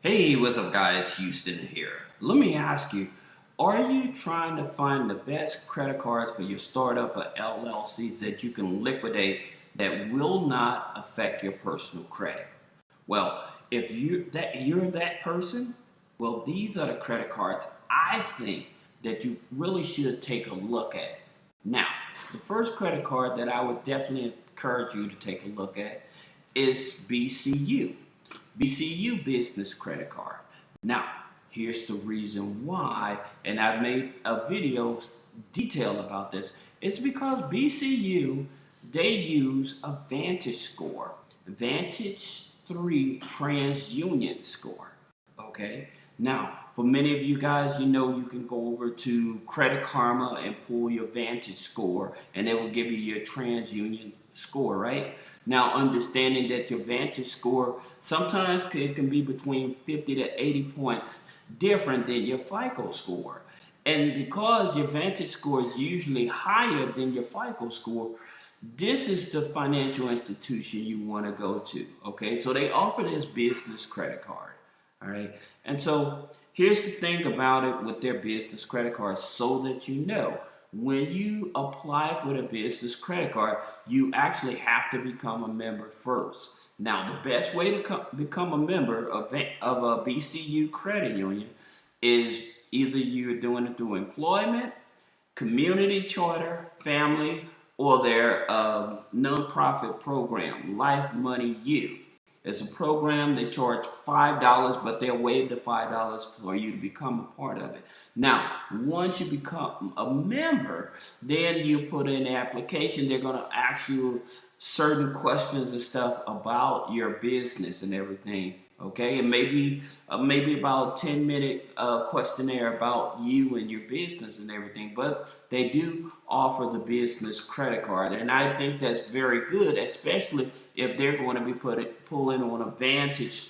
Hey, what's up guys? Houston here. Let me ask you, are you trying to find the best credit cards for your startup or LLCs that you can liquidate that will not affect your personal credit? Well, if you're that person, well, these are the credit cards I think that you really should take a look at. Now, the first credit card that I would definitely encourage you to take a look at is BCU. BCU Business Credit Card. Now, here's the reason why, and I've made a video detailed about this. It's because BCU, they use a Vantage score, Vantage 3 TransUnion score. Okay? Now, for many of you guys, you know you can go over to Credit Karma and pull your Vantage score, and it will give you your TransUnion score, right? Now, understanding that your Vantage score sometimes it can be between 50 to 80 points different than your FICO score. And because your Vantage score is usually higher than your FICO score, this is the financial institution you want to go to, okay? So they offer this business credit card, all right? And so here's the thing about it with their business credit card, so that you know, when you apply for the business credit card, you actually have to become a member first. Now, the best way to become a member of a BCU Credit Union is either you're doing it through employment, community charter, family, or their nonprofit program, Life Money U. It's a program they charge $5, but they'll waive the $5 for you to become a part of it. Now, once you become a member, then you put in the application. They're going to ask you certain questions and stuff about your business and everything. Okay, and maybe about a 10-minute questionnaire about you and your business and everything. But they do offer the business credit card, and I think that's very good, especially if they're going to be pulling on a Vantage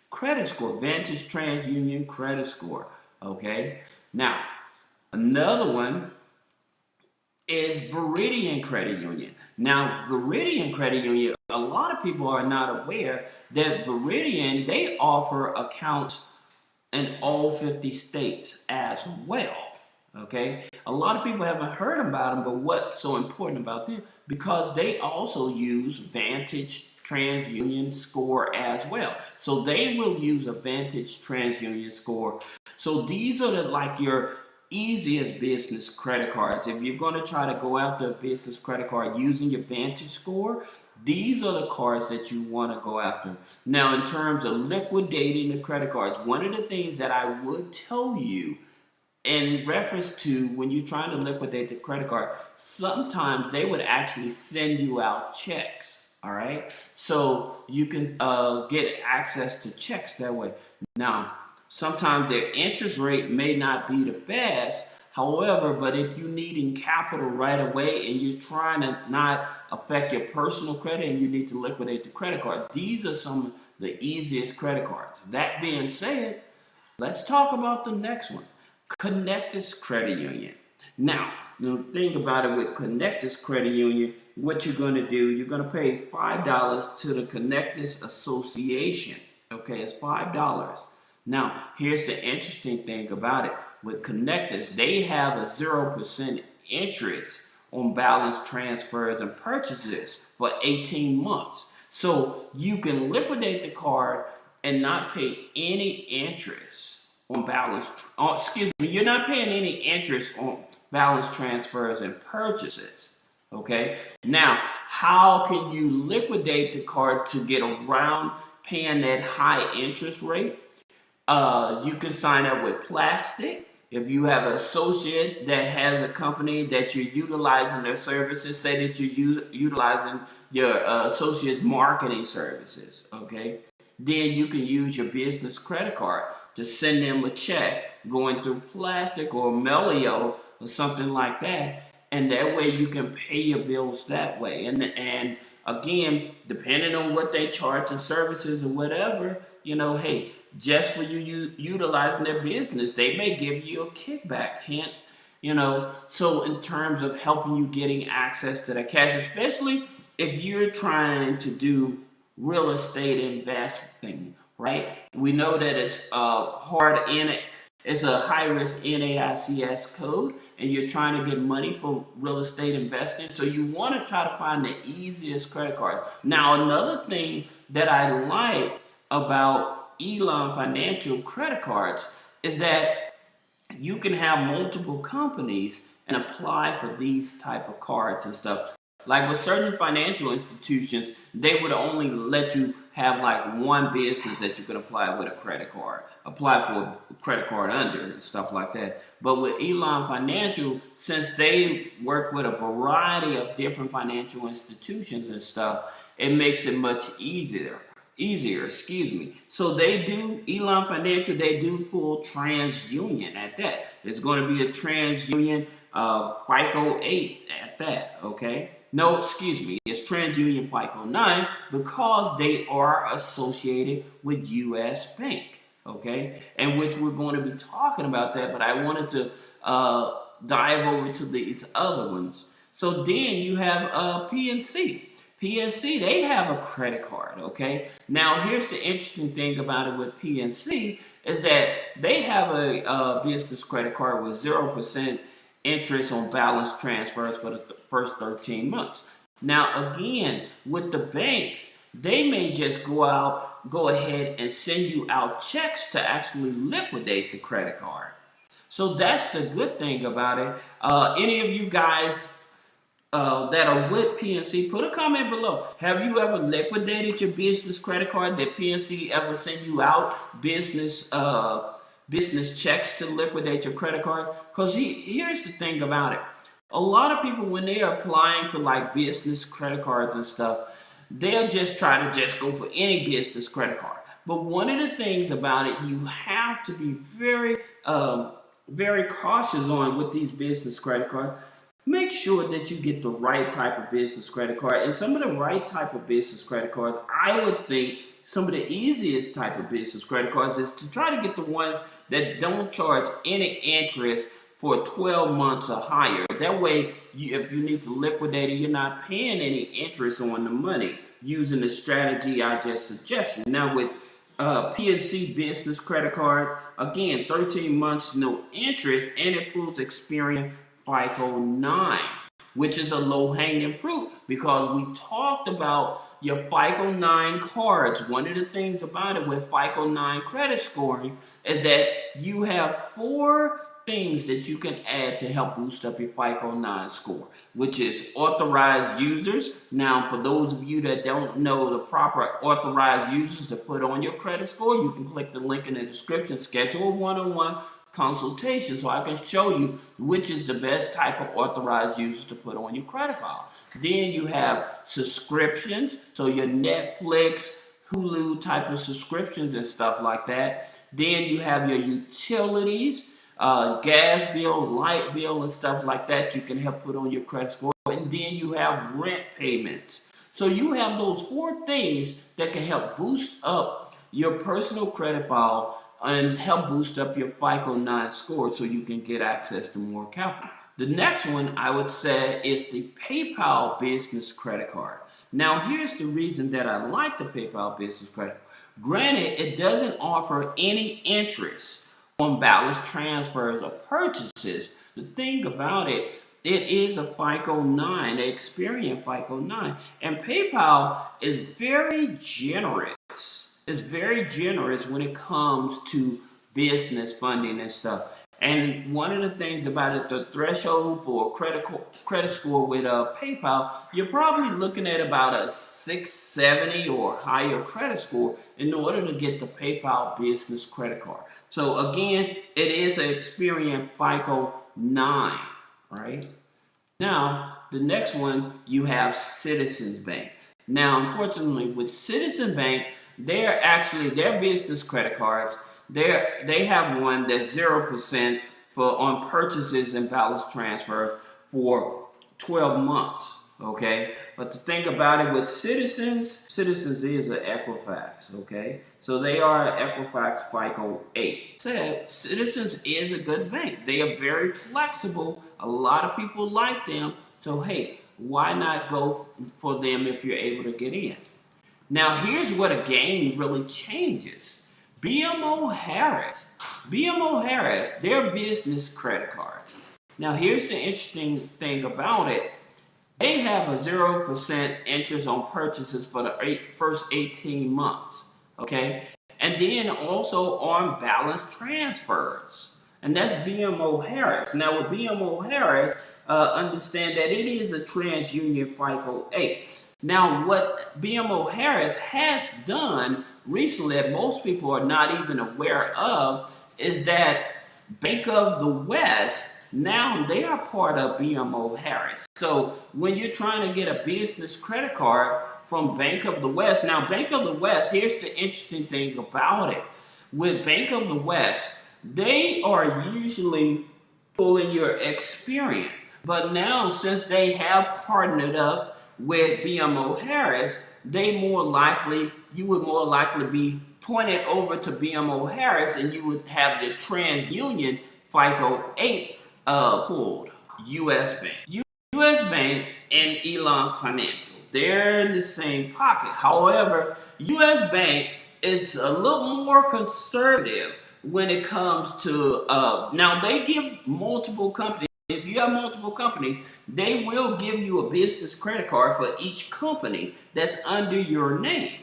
credit score, Vantage TransUnion credit score. Okay, now another one is Veridian Credit Union. Now, Veridian Credit Union, a lot of people are not aware that Veridian, they offer accounts in all 50 states as well. Okay? A lot of people haven't heard about them, but what's so important about them? Because they also use Vantage TransUnion score as well. So they will use a Vantage TransUnion score. So these are like your easiest business credit cards. If you're going to try to go after a business credit card using your Vantage score, these are the cards that you want to go after. Now, in terms of liquidating the credit cards, one of the things that I would tell you in reference to when you're trying to liquidate the credit card, sometimes they would actually send you out checks. All right, so you can get access to checks that way. Now, sometimes their interest rate may not be the best. However, but if you're needing capital right away and you're trying to not affect your personal credit and you need to liquidate the credit card, these are some of the easiest credit cards. That being said, let's talk about the next one, Connectus Credit Union. Now, the thing about it with Connectus Credit Union, what you're going to do, you're going to pay $5 to the Connectus Association. Okay, it's $5. Now, here's the interesting thing about it. With Connectus, they have a 0% interest on balance transfers and purchases for 18 months. So you can liquidate the card and not pay any interest on balance. You're not paying any interest on balance transfers and purchases. Okay. Now, how can you liquidate the card to get around paying that high interest rate? You can sign up with Plastic. If you have an associate that has a company that you're utilizing their services, say that you're utilizing your associate's marketing services, okay? Then you can use your business credit card to send them a check going through Plastic or Melio or something like that. And that way you can pay your bills that way. And again, depending on what they charge in services or whatever, you know, hey, just for you utilizing their business, they may give you a kickback. Hint, you know, so in terms of helping you getting access to that cash, especially if you're trying to do real estate investing, right? We know that it's hard in it. It's a high risk NAICS code, and you're trying to get money for real estate investing. So you want to try to find the easiest credit card. Now, another thing that I like about Elon Financial credit cards is that you can have multiple companies and apply for these type of cards and stuff. Like with certain financial institutions, they would only let you have like one business that you could apply with a credit card, apply for a credit card under and stuff like that. But with Elon Financial, since they work with a variety of different financial institutions and stuff, it makes it much easier, excuse me. So they do, Elon Financial, they do pull TransUnion at that. It's going to be a TransUnion FICO 8 at that, okay? No, excuse me, it's TransUnion FICO 9 because they are associated with U.S. Bank, okay? And which we're going to be talking about that, but I wanted to dive over to these other ones. So then you have PNC. PNC, they have a credit card, okay? Now, here's the interesting thing about it with PNC is that they have a business credit card with 0% interest on balance transfers for the first 13 months. Now, again, with the banks, they may just go ahead and send you out checks to actually liquidate the credit card. So that's the good thing about it. Any of you guys that are with PNC, put a comment below. Have you ever liquidated your business credit card? Did PNC ever send you out business checks to liquidate your credit card? Because here's the thing about it. A lot of people, when they are applying for like business credit cards and stuff, they'll just try to just go for any business credit card. But one of the things about it, you have to be very cautious on with these business credit cards. Make sure that you get the right type of business credit card. And some of the right type of business credit cards, I would think some of the easiest type of business credit cards is to try to get the ones that don't charge any interest for 12 months or higher. That way, if you need to liquidate it, you're not paying any interest on the money using the strategy I just suggested. Now with PNC business credit card, again, 13 months, no interest, and it proves Experian FICO 9, which is a low-hanging fruit because we talked about your FICO 9 cards. One of the things about it with FICO 9 credit scoring is that you have 4 things that you can add to help boost up your FICO 9 score, which is authorized users. Now, for those of you that don't know the proper authorized users to put on your credit score, you can click the link in the description, schedule a one-on-one consultation so I can show you which is the best type of authorized users to put on your credit file. Then you have subscriptions, so your Netflix, Hulu type of subscriptions and stuff like that. Then you have your utilities, gas bill, light bill, and stuff like that you can help put on your credit score. And then you have rent payments. So you have those 4 things that can help boost up your personal credit file and help boost up your FICO 9 score so you can get access to more capital. The next one I would say is the PayPal business credit card. Now here's the reason that I like the PayPal business credit. Granted, it doesn't offer any interest on balance transfers or purchases. The thing about it, it is a FICO 9, the Experian FICO 9. And PayPal is very generous. It's very generous when it comes to business funding and stuff. And one of the things about it, the threshold for credit score with PayPal, you're probably looking at about a 670 or higher credit score in order to get the PayPal business credit card. So again, it is an Experian FICO 9, right? Now, the next one, you have Citizens Bank. Now, unfortunately, with Citizens Bank, their business credit cards, they have one that's 0% on purchases and balance transfer for 12 months. Okay, but the thing about it with Citizens is an Equifax. Okay, so they are an Equifax FICO 8. Citizens is a good bank. They are very flexible. A lot of people like them. So hey, why not go for them if you're able to get in? Now, here's where the game really changes. BMO Harris, their business credit cards. Now, here's the interesting thing about it. They have a 0% interest on purchases for the first 18 months, okay? And then also on balance transfers. And that's BMO Harris. Now with BMO Harris, understand that it is a TransUnion FICO 8. Now what BMO Harris has done recently that most people are not even aware of is that Bank of the West, now they are part of BMO Harris. So when you're trying to get a business credit card from Bank of the West, now Bank of the West, here's the interesting thing about it. With Bank of the West, they are usually pulling your Experian. But now since they have partnered up with BMO Harris, you would more likely be pointed over to BMO Harris and you would have the TransUnion FICO 8 pulled. US Bank. US Bank and Elon Financial, they're in the same pocket. However, US Bank is a little more conservative when it comes to, now they give multiple companies, if you have multiple companies, they will give you a business credit card for each company that's under your name.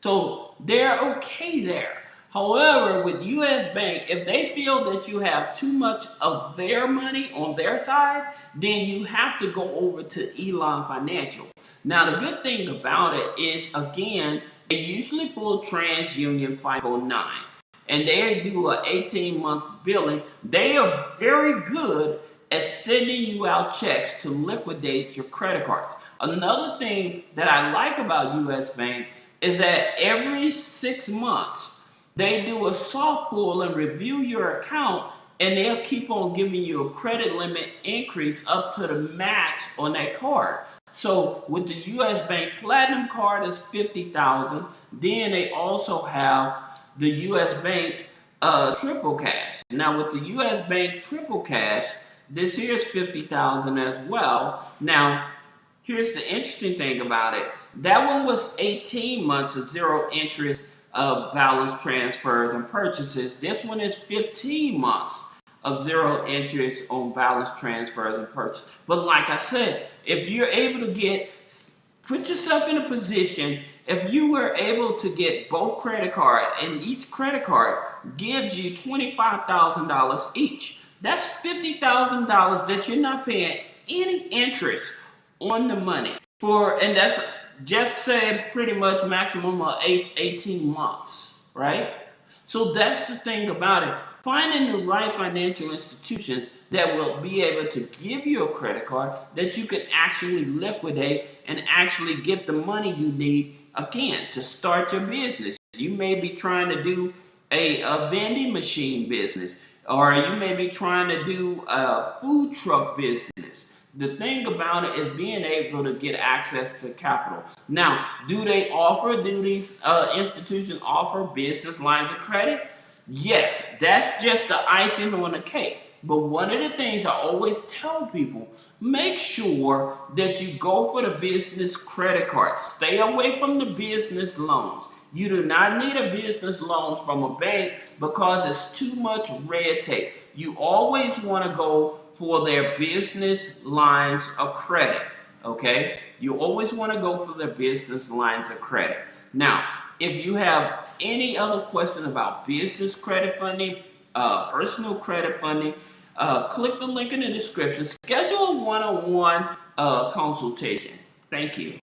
So they're okay there. However, with US Bank, if they feel that you have too much of their money on their side, then you have to go over to Elon Financial. Now, the good thing about it is, again, they usually pull TransUnion FICO 9, and they do an 18-month billing. They are very good at sending you out checks to liquidate your credit cards. Another thing that I like about US Bank is that every 6 months, they do a soft pull and review your account, and they'll keep on giving you a credit limit increase up to the max on that card. So with the US Bank Platinum card is $50,000. Then they also have the US Bank Triple Cash. Now with the US Bank Triple Cash, this here is $50,000 as well. Now here's the interesting thing about it. That one was 18 months of zero interest of balance transfers and purchases. This one is 15 months of zero interest on balance transfers and purchases. But like I said, if you're able to put yourself in a position, if you were able to get both credit cards, and each credit card gives you $25,000 each, that's $50,000 that you're not paying any interest on the money for, and that's just said pretty much maximum of 18 months, right? So that's the thing about it. Finding the right financial institutions that will be able to give you a credit card that you can actually liquidate and actually get the money you need, again, to start your business. You may be trying to do a vending machine business, or you may be trying to do a food truck business. The thing about it is being able to get access to capital. Now, do these institutions offer business lines of credit? Yes, that's just the icing on the cake. But one of the things I always tell people, make sure that you go for the business credit card. Stay away from the business loans. You do not need a business loan from a bank because it's too much red tape. You always want to go for their business lines of credit, okay? You always want to go for their business lines of credit. Now, if you have any other question about business credit funding, personal credit funding, click the link in the description. Schedule a one-on-one consultation. Thank you.